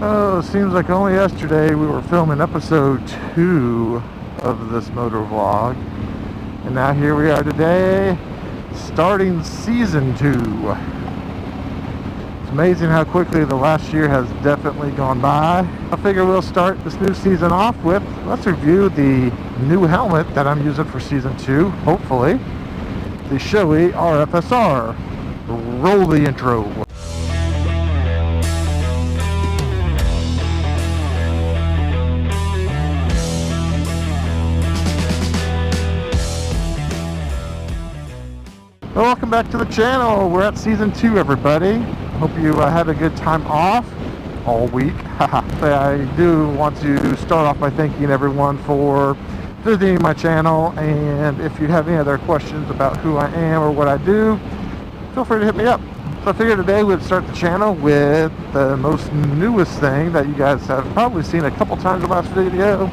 Oh, it seems like only yesterday we were filming episode 2 of this motor vlog. And now here we are today, starting season 2. It's amazing how quickly the last year has definitely gone by. I figure we'll start this new season off with, let's review the new helmet that I'm using for season 2, hopefully. The Shoei RF-SR. Roll the intro. Well, welcome back to the channel. We're at season 2, everybody. Hope you had a good time off all week. I do want to start off by thanking everyone for visiting my channel, and if you have any other questions about who I am or what I do, feel free to hit me up. So I figured today we'd start the channel with the most newest thing that you guys have probably seen a couple times in the last video.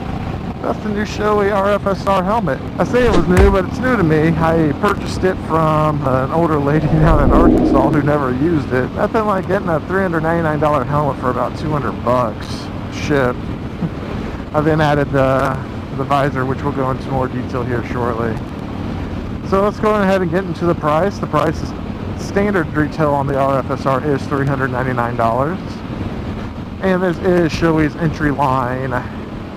That's the new Shoei RF-SR helmet. I say it was new, but it's new to me. I purchased it from an older lady down in Arkansas who never used it. Nothing like getting a $399 helmet for about 200 bucks shipped. I then added the visor, which we'll go into more detail here shortly. So let's go ahead and get into the price. The price is standard retail on the RF-SR is $399. And this is Shoei's entry line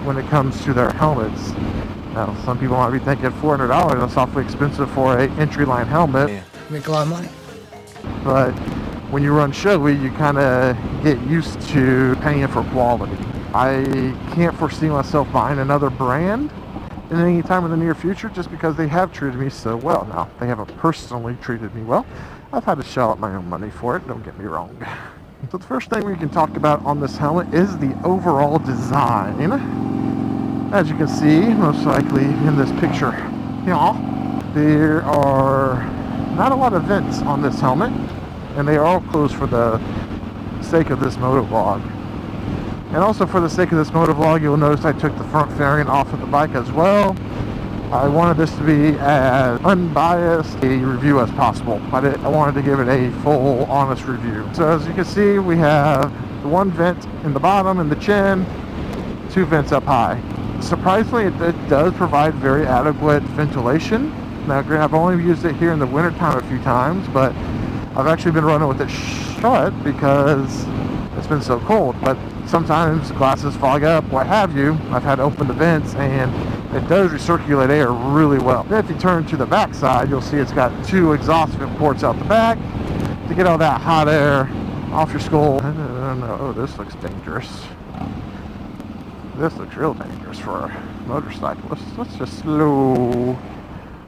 when it comes to their helmets. Now, some people might be thinking $400, that's awfully expensive for an entry line helmet. Yeah, make a lot of money. But when you run Shoei, you kind of get used to paying for quality. I can't foresee myself buying another brand in any time in the near future just because they have treated me so well. Now, they haven't personally treated me well. I've had to shell out my own money for it, don't get me wrong. So the first thing we can talk about on this helmet is the overall design. As you can see, most likely in this picture, there are not a lot of vents on this helmet, and they are all closed for the sake of this moto vlog. And also for the sake of this moto vlog, you'll notice I took the front fairing off of the bike as well. I wanted this to be as unbiased a review as possible. I wanted to give it a full, honest review. So as you can see, we have the one vent in the bottom in the chin, 2 vents up high. Surprisingly, it does provide very adequate ventilation. Now, granted, I've only used it here in the wintertime a few times, but I've actually been running with it shut because it's been so cold. But sometimes glasses fog up, what have you. I've had to open the vents, and it does recirculate air really well. Then if you turn to the back side, you'll see it's got 2 exhaust vent ports out the back to get all that hot air off your skull. Oh, this looks dangerous. This looks real dangerous for a motorcyclist. Let's just slow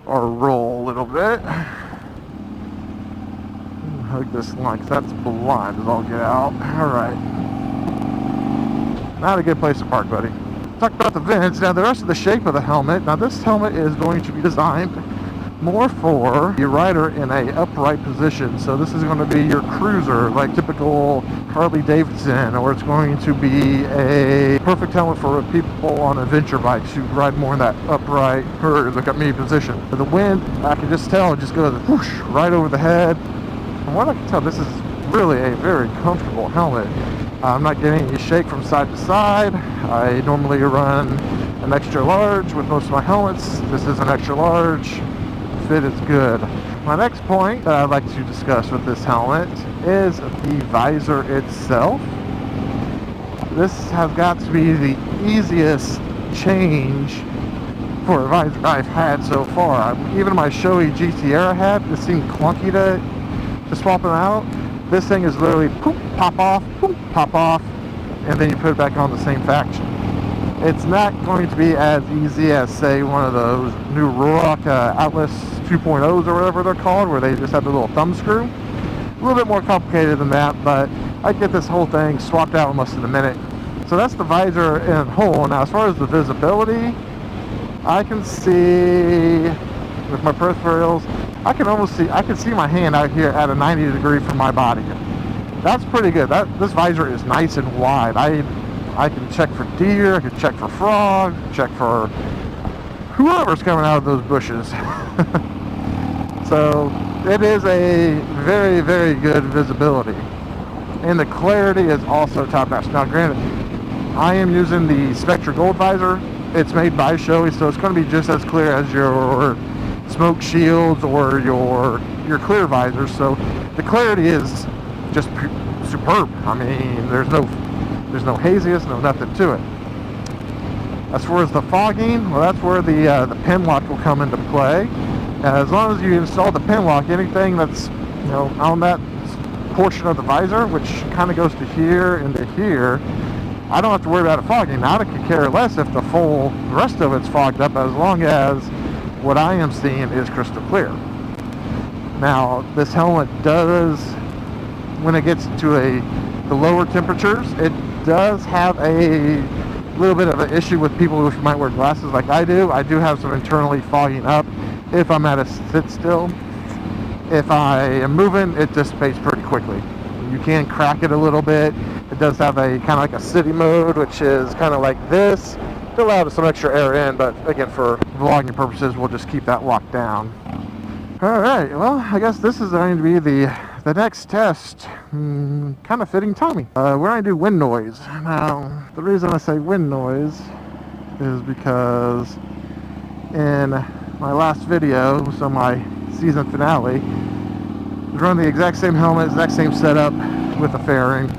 or roll a little bit. Hug this line, because that's blind as all get out. Alright. Not a good place to park, buddy. Talk about the vents. Now, the rest of the shape of the helmet. Now, this helmet is going to be designed more for your rider in a upright position. So this is going to be your cruiser, like typical Harley Davidson, or it's going to be a perfect helmet for people on adventure bikes who ride more in that upright, or look at me position. The wind, I can just tell, it just goes whoosh right over the head. From what I can tell, this is really a very comfortable helmet. I'm not getting any shake from side to side. I normally run an extra large with most of my helmets. This is an extra large. Fit is good. My next point that I'd like to discuss with this helmet is the visor itself. This has got to be the easiest change for a visor I've had so far. Even my Shoei GTR I had, it seemed clunky to swap them out. This thing is literally poop, pop off, and then you put it back on the same faction. It's not going to be as easy as, say, one of those new Rock Atlas 2.0s or whatever they're called, where they just have the little thumb screw. A little bit more complicated than that, but I get this whole thing swapped out in less than a minute. So that's the visor in whole. Now, as far as the visibility, I can see with my peripherals, I can see my hand out here at a 90 degree from my body. That's pretty good. This visor is nice and wide. I can check for deer, I can check for frog, check for whoever's coming out of those bushes. So it is a very, very good visibility. and the clarity is also top notch. Now granted, I am using the Spectra Gold visor. It's made by Shoei, so it's going to be just as clear as your smoke shields or your clear visors. So the clarity is just superb. I mean, there's no haziness, no nothing to it. As far as the fogging, well, that's where the pin lock will come into play. As long as you install the pin lock, anything that's on that portion of the visor, which kind of goes to here and to here, I don't have to worry about it fogging. Now I could care less if the rest of it's fogged up, as long as what I am seeing is crystal clear. Now this helmet does, when it gets to the lower temperatures, it does have a little bit of an issue with people who might wear glasses like I do. I do have some internally fogging up if I'm at a sit still. If I am moving, it dissipates pretty quickly. You can crack it a little bit. It does have a kind of like a city mode, which is kind of like this to allow some extra air in, but again, for vlogging purposes, we'll just keep that locked down. All right, well, I guess this is going to be the next test, kind of fitting Tommy. We're going to do wind noise. Now, the reason I say wind noise is because in my last video, so my season finale, was running the exact same helmet, exact same setup with a fairing,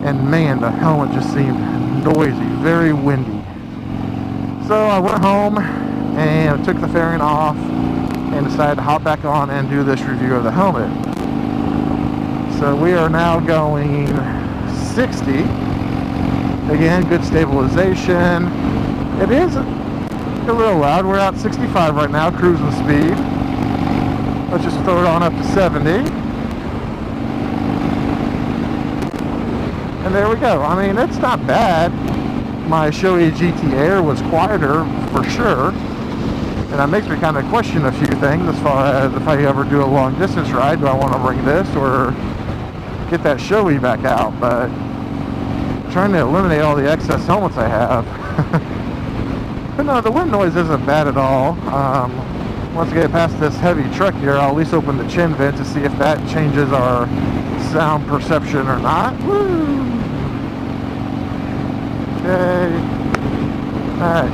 and man, the helmet just seemed noisy, very windy. So I went home and took the fairing off and decided to hop back on and do this review of the helmet. So we are now going 60. Again, good stabilization. It is a little loud. We're at 65 right now, cruising speed. Let's just throw it on up to 70. And there we go. I mean, it's not bad. My Shoei GT Air was quieter for sure. And that makes me kind of question a few things as far as if I ever do a long distance ride, do I want to bring this or get that Shoei back out? But I'm trying to eliminate all the excess helmets I have. But no, the wind noise isn't bad at all. Once I get past this heavy truck here, I'll at least open the chin vent to see if that changes our sound perception or not. Woo! Okay. Alright.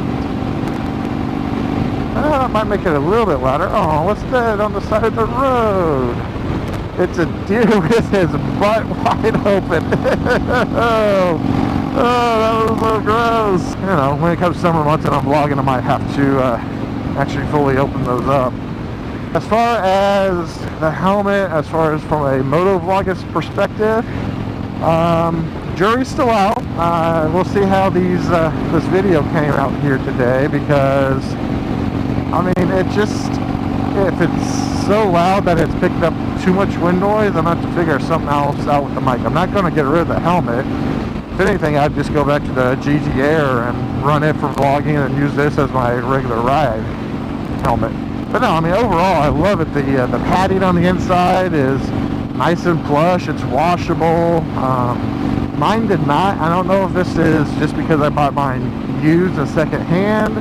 That might make it a little bit louder. Oh, what's that on the side of the road? It's a deer with his butt wide open. Oh, that was so gross. You know, when it comes to summer months and I'm vlogging, I might have to actually fully open those up. As far as the helmet, as far as from a Moto vlogger's perspective, jury's still out. We'll see how this video came out here today, because I mean, if it's so loud that it's picked up too much wind noise, I'm going to have to figure something else out with the mic. I'm not going to get rid of the helmet. If anything, I'd just go back to the GT Air and run it for vlogging and use this as my regular ride helmet. But no, I mean, overall, I love it. The padding on the inside is nice and plush. It's washable. Mine did not. I don't know if this is just because I bought mine used and second hand,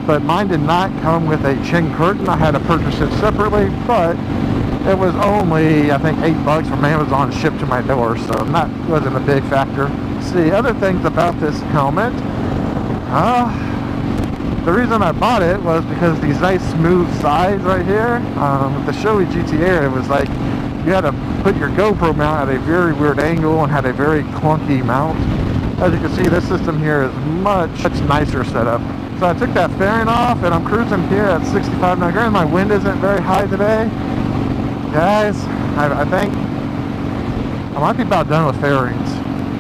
but mine did not come with a chin curtain. I had to purchase it separately, but it was only, I think, $8 from Amazon shipped to my door, so that wasn't a big factor. See, other things about this helmet, the reason I bought it was because these nice smooth sides right here, with the Shoei GT Air, it was like you had to put your GoPro mount at a very weird angle and had a very clunky mount. As you can see, this system here is much nicer setup. So I took that fairing off and I'm cruising here at 65. Now granted, my wind isn't very high today. Guys, I think I might be about done with fairings.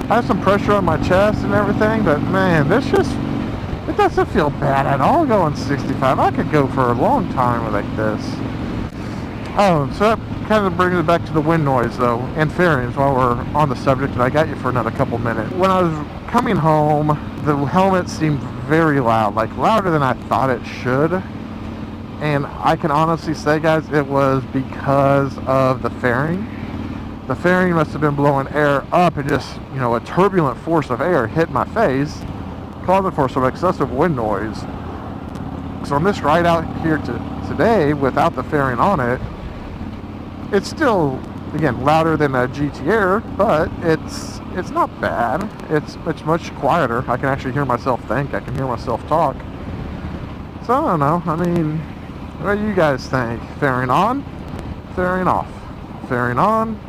I have some pressure on my chest and everything, but man, it doesn't feel bad at all going 65. I could go for a long time like this. Oh, so that kind of brings it back to the wind noise though, and fairings while we're on the subject, and I got you for another couple minutes. When I was coming home, the helmet seemed very loud, like louder than I thought it should. And I can honestly say, guys, it was because of the fairing. The fairing must have been blowing air up, and just, you know, a turbulent force of air hit my face, causing for some excessive wind noise. So on this ride out here today, without the fairing on it, it's still again, louder than a GTR, but it's not bad. It's much quieter. I can actually hear myself think. I can hear myself talk. So I don't know. I mean, what do you guys think? Fairing on, fairing off, fairing on,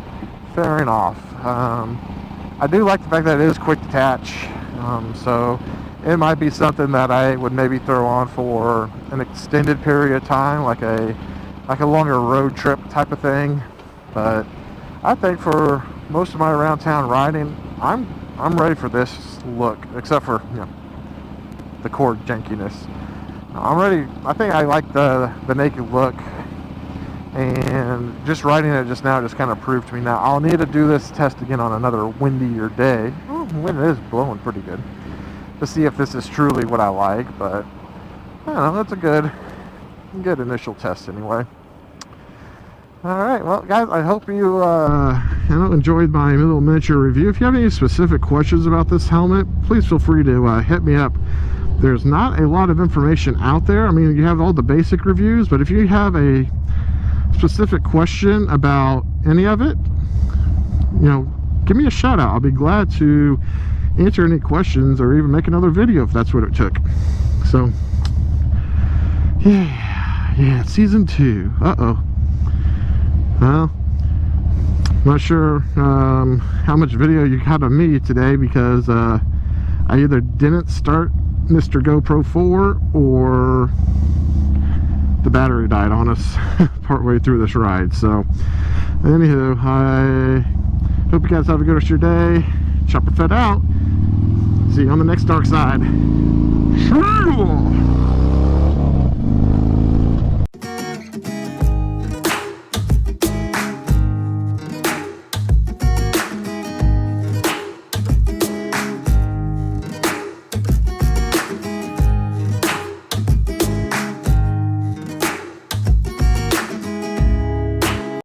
fairing off. I do like the fact that it is quick detach. So it might be something that I would maybe throw on for an extended period of time, like a longer road trip type of thing. But I think for most of my around town riding, I'm ready for this look, except for, you know, the cord jankiness. I'm ready. I think I like the naked look, and just riding it just now just kind of proved to me. Now I'll need to do this test again on another windier day. Oh, the wind is blowing pretty good, to see if this is truly what I like. But I don't know, that's a good initial test anyway. Alright, well guys, I hope you enjoyed my little miniature review. If you have any specific questions about this helmet, please feel free to hit me up. There's not a lot of information out there. I mean, you have all the basic reviews, but if you have a specific question about any of it, you know, give me a shout out. I'll be glad to answer any questions or even make another video if that's what it took. So yeah, season 2. Well, not sure how much video you got of me today, because I either didn't start Mr. GoPro 4 or the battery died on us partway through this ride. So anywho, I hope you guys have a good rest of your day. Chopper Fed out. See you on the next dark side.